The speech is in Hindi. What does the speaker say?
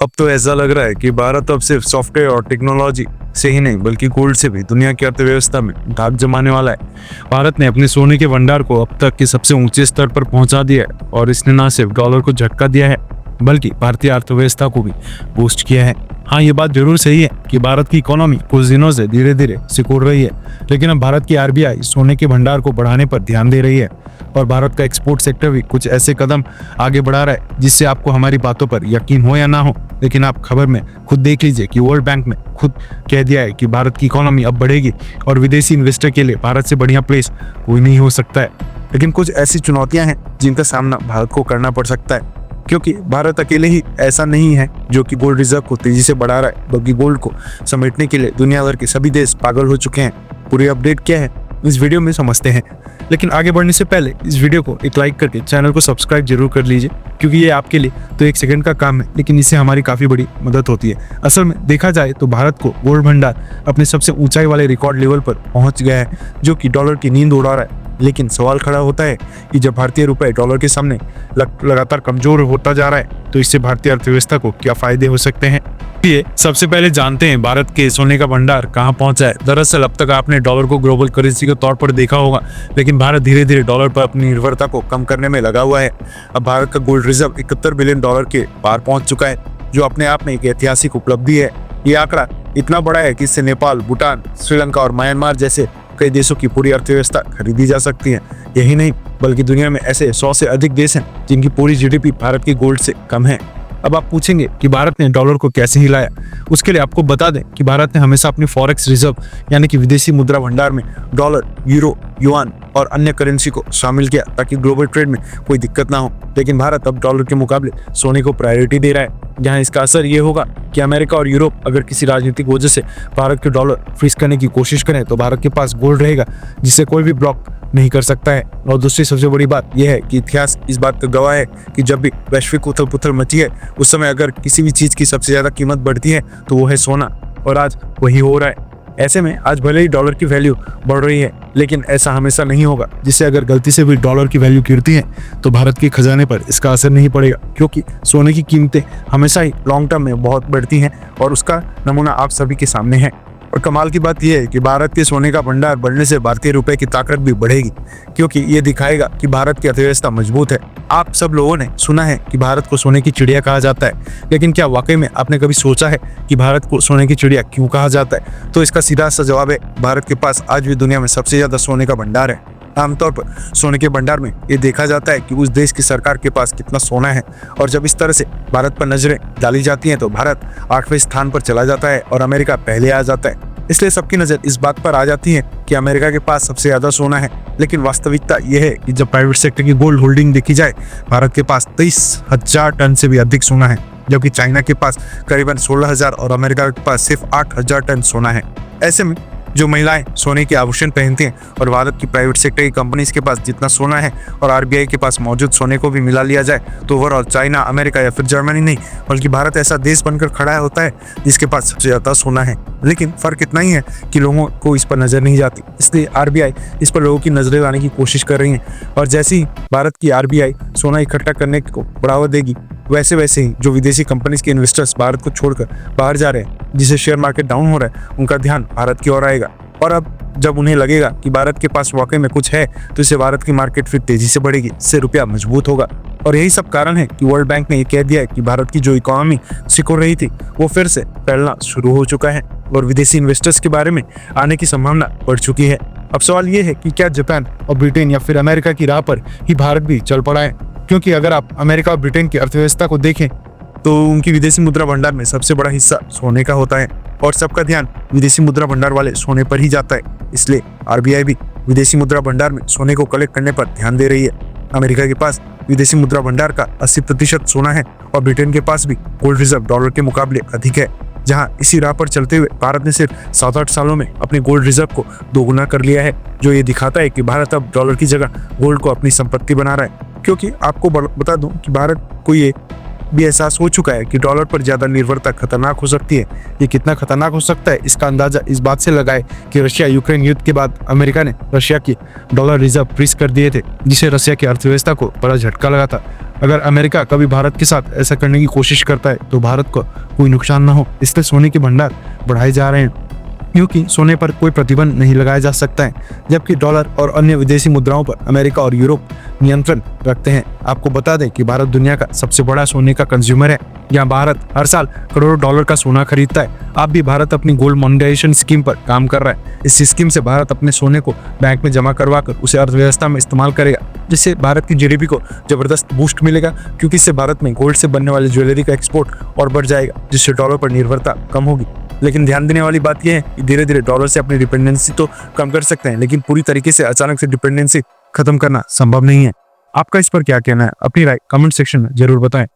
अब तो ऐसा लग रहा है कि भारत अब सिर्फ सॉफ्टवेयर और टेक्नोलॉजी से ही नहीं बल्कि गोल्ड से भी दुनिया की अर्थव्यवस्था में धाक जमाने वाला है। भारत ने अपने सोने के भंडार को अब तक के सबसे ऊंचे स्तर पर पहुंचा दिया है और इसने न सिर्फ डॉलर को झटका दिया है बल्कि भारतीय अर्थव्यवस्था को भी बूस्ट किया है। हाँ, ये बात जरूर सही है कि भारत की इकोनॉमी कुछ दिनों से धीरे धीरे सिकुड़ रही है, लेकिन अब भारत की आरबीआई सोने के भंडार को बढ़ाने पर ध्यान दे रही है और भारत का एक्सपोर्ट सेक्टर भी कुछ ऐसे कदम आगे बढ़ा रहा है जिससे आपको हमारी बातों पर यकीन हो या ना हो, लेकिन आप खबर में खुद देख लीजिए कि वर्ल्ड बैंक ने खुद कह दिया है कि भारत की इकोनॉमी अब बढ़ेगी और विदेशी इन्वेस्टर के लिए भारत से बढ़िया प्लेस कोई नहीं हो सकता है। लेकिन कुछ ऐसी चुनौतियां हैं जिनका सामना भारत को करना पड़ सकता है, क्योंकि भारत अकेले ही ऐसा नहीं है जो कि गोल्ड रिजर्व को तेजी से बढ़ा रहा है, बल्कि गोल्ड को समेटने के लिए दुनिया भर के सभी देश पागल हो चुके हैं। पूरी अपडेट क्या है इस वीडियो में समझते हैं, लेकिन आगे बढ़ने से पहले इस वीडियो को एक लाइक करके चैनल को सब्सक्राइब जरूर कर लीजिए, क्योंकि ये आपके लिए तो 1 सेकंड का काम है, लेकिन इससे हमारी काफी बड़ी मदद होती है। असल में देखा जाए तो भारत को गोल्ड भंडार अपने सबसे ऊंचाई वाले रिकॉर्ड लेवल पर पहुंच गया है, जो कि डॉलर की नींद उड़ा रहा है। लेकिन सवाल खड़ा होता है कि जब भारतीय रुपए डॉलर के सामने लगातार कमजोर होता जा रहा है तो इससे भारतीय अर्थव्यवस्था को क्या फायदे हो सकते हैं। ये सबसे पहले जानते हैं भारत के सोने का भंडार कहां पहुंचा है। दरअसल अब तक आपने डॉलर को ग्लोबल करेंसी के तौर पर देखा होगा, लेकिन भारत धीरे धीरे डॉलर पर अपनी निर्भरता को कम करने में लगा हुआ है। अब भारत का गोल्ड रिजर्व 71 बिलियन डॉलर के पार पहुंच चुका है, जो अपने आप में एक ऐतिहासिक उपलब्धि है। ये आंकड़ा इतना बड़ा है कि इससे नेपाल, भूटान, श्रीलंका और म्यांमार जैसे कई देशों की पूरी अर्थव्यवस्था खरीदी जा सकती है। यही नहीं बल्कि दुनिया में ऐसे 100 से अधिक देश हैं जिनकी पूरी जीडीपी भारत की गोल्ड से कम है। अब आप पूछेंगे कि भारत ने डॉलर को कैसे हिलाया। उसके लिए आपको बता दें कि भारत ने हमेशा अपनी फॉरेक्स रिजर्व यानी कि विदेशी मुद्रा भंडार में डॉलर, यूरो, युआन और अन्य करेंसी को शामिल किया ताकि ग्लोबल ट्रेड में कोई दिक्कत ना हो। लेकिन भारत अब डॉलर के मुकाबले सोने को प्रायोरिटी दे रहा है, जहां इसका असर ये होगा कि अमेरिका और यूरोप अगर किसी राजनीतिक वजह से भारत के डॉलर फ्रीज करने की कोशिश करें तो भारत के पास गोल्ड रहेगा जिसे कोई भी ब्लॉक नहीं कर सकता है। और दूसरी सबसे बड़ी बात यह है कि इतिहास इस बात का गवाह है कि जब भी वैश्विक उथल पुथल मची है उस समय अगर किसी भी चीज की सबसे ज्यादा कीमत बढ़ती है तो वो है सोना, और आज वही हो रहा है। ऐसे में आज भले ही डॉलर की वैल्यू बढ़ रही है, लेकिन ऐसा हमेशा नहीं होगा, जिससे अगर गलती से भी डॉलर की वैल्यू गिरती है तो भारत के खजाने पर इसका असर नहीं पड़ेगा, क्योंकि सोने की कीमतें हमेशा ही लॉन्ग टर्म में बहुत बढ़ती हैं और उसका नमूना आप सभी के सामने है। और कमाल की बात यह है कि भारत के सोने का भंडार बढ़ने से भारतीय रुपए की ताकत भी बढ़ेगी, क्योंकि ये दिखाएगा कि भारत की अर्थव्यवस्था मजबूत है। आप सब लोगों ने सुना है कि भारत को सोने की चिड़िया कहा जाता है, लेकिन क्या वाकई में आपने कभी सोचा है कि भारत को सोने की चिड़िया क्यों कहा जाता है? तो इसका सीधा सा जवाब है, भारत के पास आज भी दुनिया में सबसे ज्यादा सोने का भंडार है। आमतौर पर सोने के भंडार में ये देखा जाता है कि उस देश की सरकार के पास कितना सोना है, और जब इस तरह से भारत पर नजरें डाली जाती हैं तो भारत 8वें स्थान पर चला जाता है और अमेरिका पहले आ जाता है। इसलिए सबकी नजर इस बात पर आ जाती है कि अमेरिका के पास सबसे ज्यादा सोना है, लेकिन वास्तविकता यह है कि जब प्राइवेट सेक्टर की गोल्ड होल्डिंग देखी जाए, भारत के पास 23,000 टन से भी अधिक सोना है, जबकि चाइना के पास करीबन 16,000 और अमेरिका के पास सिर्फ 8,000 टन सोना है। ऐसे में जो महिलाएं सोने के आभूषण पहनती हैं और भारत की प्राइवेट सेक्टर की कंपनीज के पास जितना सोना है और आरबीआई के पास मौजूद सोने को भी मिला लिया जाए तो ओवरऑल चाइना, अमेरिका या फिर जर्मनी नहीं बल्कि भारत ऐसा देश बनकर खड़ा होता है जिसके पास सबसे ज्यादा सोना है। लेकिन फर्क इतना ही है कि लोगों को इस पर नजर नहीं जाती, इसलिए आरबीआई इस पर लोगों की नजरें लाने की कोशिश कर रही है। और जैसे ही भारत की आरबीआई सोना इकट्ठा करने को बढ़ावा देगी, वैसे वैसे ही जो विदेशी कंपनीज के इन्वेस्टर्स भारत को छोड़कर बाहर जा रहे हैं, जिसे शेयर मार्केट डाउन हो रहा है, उनका ध्यान भारत की ओर आएगा। और अब जब उन्हें लगेगा कि भारत के पास वाकई में कुछ है तो इससे भारत की मार्केट फिर तेजी से बढ़ेगी, इससे रुपया मजबूत होगा। और यही सब कारण है कि वर्ल्ड बैंक ने ये कह दिया है कि भारत की जो इकोनॉमी सिकुड़ रही थी वो फिर से फैलना शुरू हो चुका है और विदेशी इन्वेस्टर्स के बारे में आने की संभावना बढ़ चुकी है। अब सवाल ये है कि क्या जापान और ब्रिटेन या फिर अमेरिका की राह पर ही भारत भी चल पड़ा है? क्योंकि अगर आप अमेरिका और ब्रिटेन की अर्थव्यवस्था को देखें तो उनकी विदेशी मुद्रा भंडार में सबसे बड़ा हिस्सा सोने का होता है और सबका ध्यान विदेशी मुद्रा भंडार वाले सोने पर ही जाता है। इसलिए आरबीआई भी विदेशी मुद्रा भंडार में सोने को कलेक्ट करने पर ध्यान दे रही है। अमेरिका के पास विदेशी मुद्रा भंडार का 80% सोना है और ब्रिटेन के पास भी गोल्ड रिजर्व डॉलर के मुकाबले अधिक है। जहां इसी राह पर चलते हुए भारत ने सिर्फ 7-8 सालों में अपने गोल्ड रिजर्व को दोगुना कर लिया है, जो ये दिखाता है कि भारत अब डॉलर की जगह गोल्ड को अपनी संपत्ति बना रहा है। क्योंकि आपको बता दूं कि भारत को ये भी एहसास हो चुका है कि डॉलर पर ज्यादा निर्भरता खतरनाक हो सकती है। ये कितना खतरनाक हो सकता है इसका अंदाजा इस बात से लगाए कि रशिया यूक्रेन युद्ध के बाद अमेरिका ने रशिया की डॉलर रिजर्व फ्रीज कर दिए थे, जिससे रशिया की अर्थव्यवस्था को बड़ा झटका लगा था। अगर अमेरिका कभी भारत के साथ ऐसा करने की कोशिश करता है तो भारत को कोई नुकसान न हो, इसलिए सोने के भंडार बढ़ाए जा रहे हैं, क्योंकि सोने पर कोई प्रतिबंध नहीं लगाया जा सकता है, जबकि डॉलर और अन्य विदेशी मुद्राओं पर अमेरिका और यूरोप नियंत्रण रखते हैं। आपको बता दें कि भारत दुनिया का सबसे बड़ा सोने का कंज्यूमर है। यहाँ भारत हर साल करोड़ों डॉलर का सोना खरीदता है। अब भी भारत अपनी गोल्ड मॉनिटाइजेशन स्कीम पर काम कर रहा है। इस स्कीम से भारत अपने सोने को बैंक में जमा करवा कर उसे अर्थव्यवस्था में इस्तेमाल करेगा, जिससे भारत की जीडीपी को जबरदस्त बूस्ट मिलेगा, क्योंकि इससे भारत में गोल्ड से बनने वाली ज्वेलरी का एक्सपोर्ट और बढ़ जाएगा, जिससे डॉलर पर निर्भरता कम होगी। लेकिन ध्यान देने वाली बात यह है कि धीरे धीरे डॉलर से अपनी डिपेंडेंसी तो कम कर सकते हैं, लेकिन पूरी तरीके से अचानक से डिपेंडेंसी खत्म करना संभव नहीं है। आपका इस पर क्या कहना है? अपनी राय कमेंट सेक्शन में जरूर बताएं।